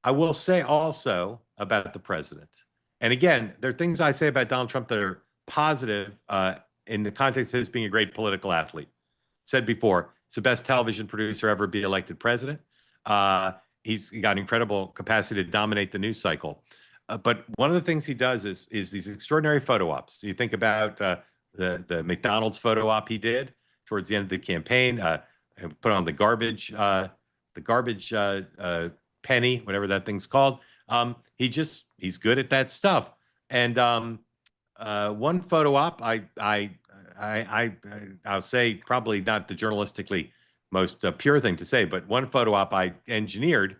I will say also about the president. And again, there are things I say about Donald Trump that are positive in the context of his being a great political athlete. Said before, he's the best television producer ever be elected president. He's got incredible capacity to dominate the news cycle. But one of the things he does is these extraordinary photo ops. You think about the McDonald's photo op he did towards the end of the campaign, put on the garbage penny, whatever that thing's called. He's good at that stuff. And one photo op, I'll say probably not the journalistically most pure thing to say, but one photo op I engineered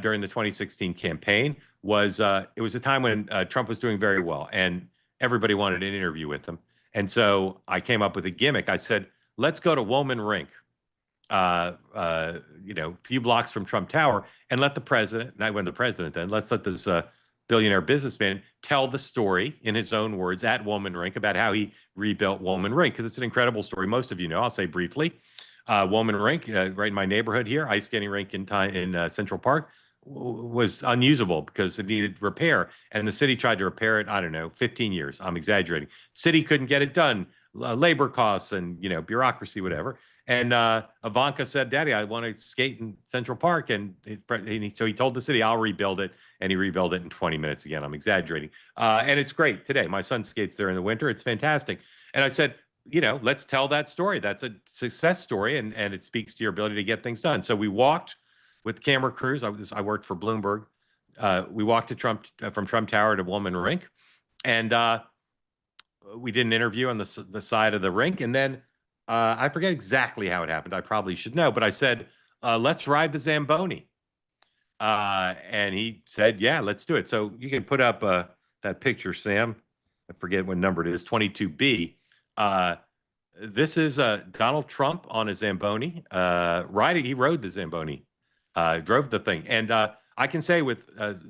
during the 2016 campaign was it was a time when Trump was doing very well and everybody wanted an interview with him. And so I came up with a gimmick. I said, let's go to Woolman Rink, a few blocks from Trump Tower, and let the president, and I went to the president then, let's let this billionaire businessman tell the story in his own words at Woolman Rink about how he rebuilt Woolman Rink, because it's an incredible story. Most of you know, I'll say briefly. Woolman Rink, right in my neighborhood here, ice skating rink in Central Park, was unusable because it needed repair. And the city tried to repair it, I don't know, 15 years. I'm exaggerating. City couldn't get it done. Labor costs and, bureaucracy, whatever. And Ivanka said, Daddy, I want to skate in Central Park. So he told the city, I'll rebuild it. And he rebuilt it in 20 minutes again. I'm exaggerating. And it's great today. My son skates there in the winter. It's fantastic. And I said, let's tell that story. That's a success story. And it speaks to your ability to get things done. So we walked with camera crews. I worked for Bloomberg. We walked to from Trump Tower to Woolman Rink. And we did an interview on the side of the rink. And then I forget exactly how it happened. I probably should know. But I said, let's ride the Zamboni. And he said, yeah, let's do it. So you can put up that picture, Sam. I forget what number it is, 22B. This is Donald Trump on a Zamboni. He rode the Zamboni, drove the thing. And I can say with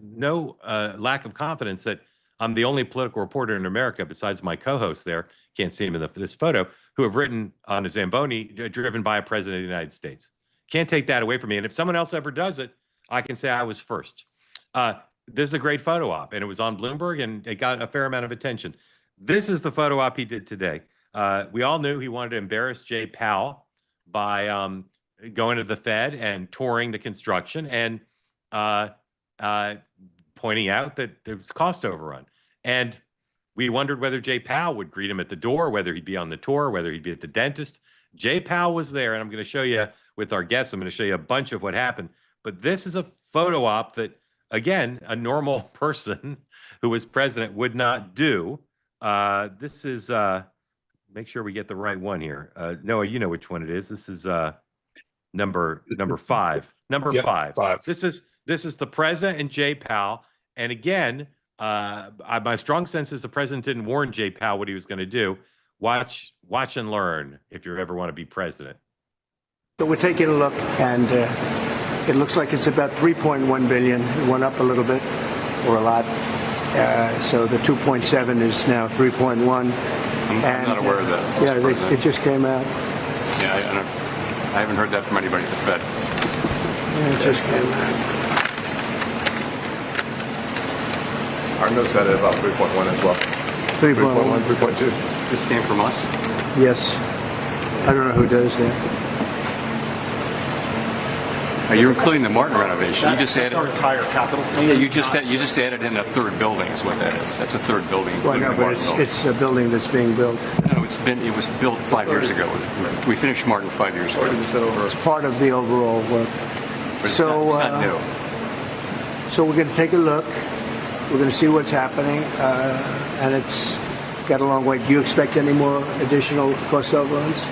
no lack of confidence that I'm the only political reporter in America, besides my co-host there, can't see him in this photo, who have written on a Zamboni driven by a president of the United States. Can't take that away from me. And if someone else ever does it, I can say I was first. This is a great photo op, and it was on Bloomberg, and it got a fair amount of attention. This is the photo op he did today. We all knew he wanted to embarrass Jay Powell by going to the Fed and touring the construction and pointing out that there was cost overrun. And we wondered whether Jay Powell would greet him at the door, whether he'd be on the tour, whether he'd be at the dentist. Jay Powell was there, and I'm going to show you with our guests, I'm going to show you a bunch of what happened. But this is a photo op that, again, a normal person who was president would not do. This is, make sure we get the right one here. Noah, you know which one it is. This is number 5. Number 5. This is the president and Jay Powell. And again, my strong sense is the president didn't warn Jay Powell what he was going to do. Watch and learn if you ever want to be president. So we're taking a look, and it looks like it's about 3.1 billion. It went up a little bit, or a lot. So the 2.7 is now 3.1. I'm not aware of that. Yeah, it just came out. Yeah, I haven't heard that from anybody at the Fed. Yeah, it just came out. Our notes had it about 3.1 as well. 3.1, 3.2. This came from us? Yes. I don't know who does that. You're including the Martin renovation. You just added our entire capital. Yeah, you just added in a third building. Is what that is. That's a third building. Well, no, but it's a building that's being built. No, it was built 5 years ago. We finished Martin 5 years ago. It's part of the overall work. But it's not new. So we're going to take a look. We're going to see what's happening, and it's got a long way. Do you expect any more additional cost overruns?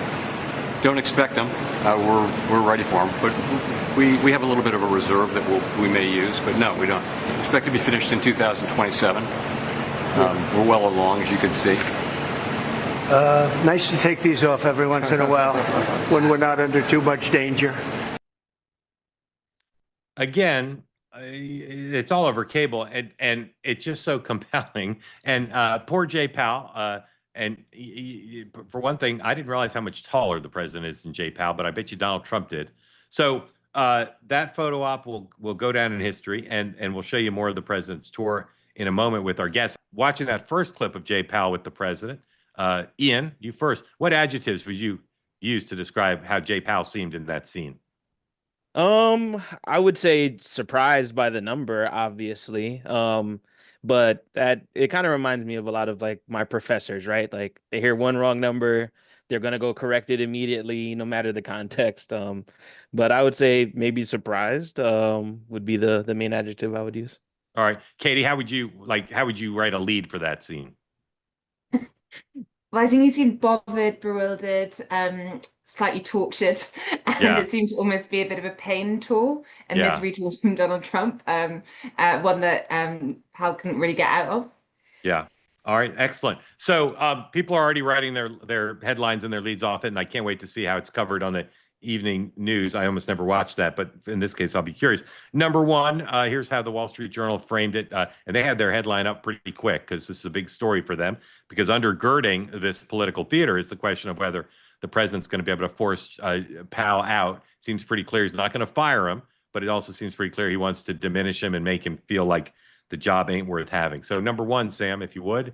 Don't expect them. We're ready for them, but we have a little bit of a reserve that we may use. But no, we don't. We expect to be finished in 2027. We're well along, as you can see. Nice to take these off every once in a while when we're not under too much danger. Again, it's all over cable, and it's just so compelling. And poor Jay Powell. And for one thing, I didn't realize how much taller the president is than Jay Powell, but I bet you Donald Trump did. So that photo op will go down in history, and we'll show you more of the president's tour in a moment with our guests. Watching that first clip of Jay Powell with the president, Ian, you first. What adjectives would you use to describe how Jay Powell seemed in that scene? I would say surprised by the number, obviously. But that it kind of reminds me of a lot of like my professors, right? Like they hear one wrong number, they're gonna go correct it immediately, no matter the context. But I would say maybe surprised, would be the main adjective I would use. All right, Katie, how would you write a lead for that scene? Well, I think he seemed bothered, bewildered, slightly tortured, and Yeah, it seemed to almost be a bit of a pain tour, a yeah, misery tour from Donald Trump, one that Hal couldn't really get out of. yeah. All right, excellent. So people are already writing their headlines and their leads off it, and I can't wait to see how it's covered on the evening news. I almost never watch that, but in this case, I'll be curious. Number one, here's how the Wall Street Journal framed it, and they had their headline up pretty quick because this is a big story for them. Because undergirding this political theater is the question of whether the president's going to be able to force Powell out. Seems pretty clear he's not going to fire him, but it also seems pretty clear he wants to diminish him and make him feel like the job ain't worth having. So number one, Sam, if you would,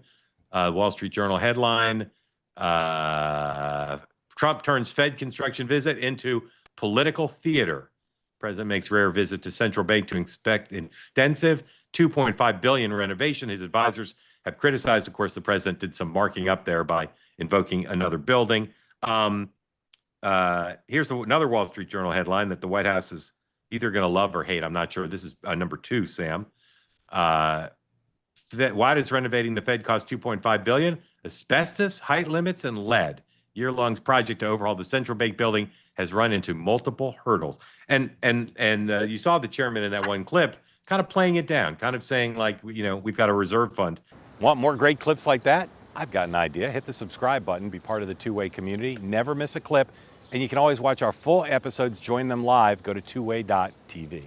Wall Street Journal headline, Trump turns Fed construction visit into political theater. President makes rare visit to central bank to inspect extensive 2.5 billion renovation. His advisors have criticized, of course, the president did some marking up there by invoking another building. Here's another Wall Street Journal headline that the White House is either going to love or hate. I'm not sure. This is number two, Sam. Why does renovating the Fed cost 2.5 billion? Asbestos, height limits, and lead. Year-long project to overhaul the central bank building has run into multiple hurdles. And you saw the chairman in that one clip kind of playing it down, kind of saying like, we've got a reserve fund. Want more great clips like that? I've got an idea. Hit the subscribe button, be part of the Two-Way community, never miss a clip. And you can always watch our full episodes, join them live, go to twoway.tv.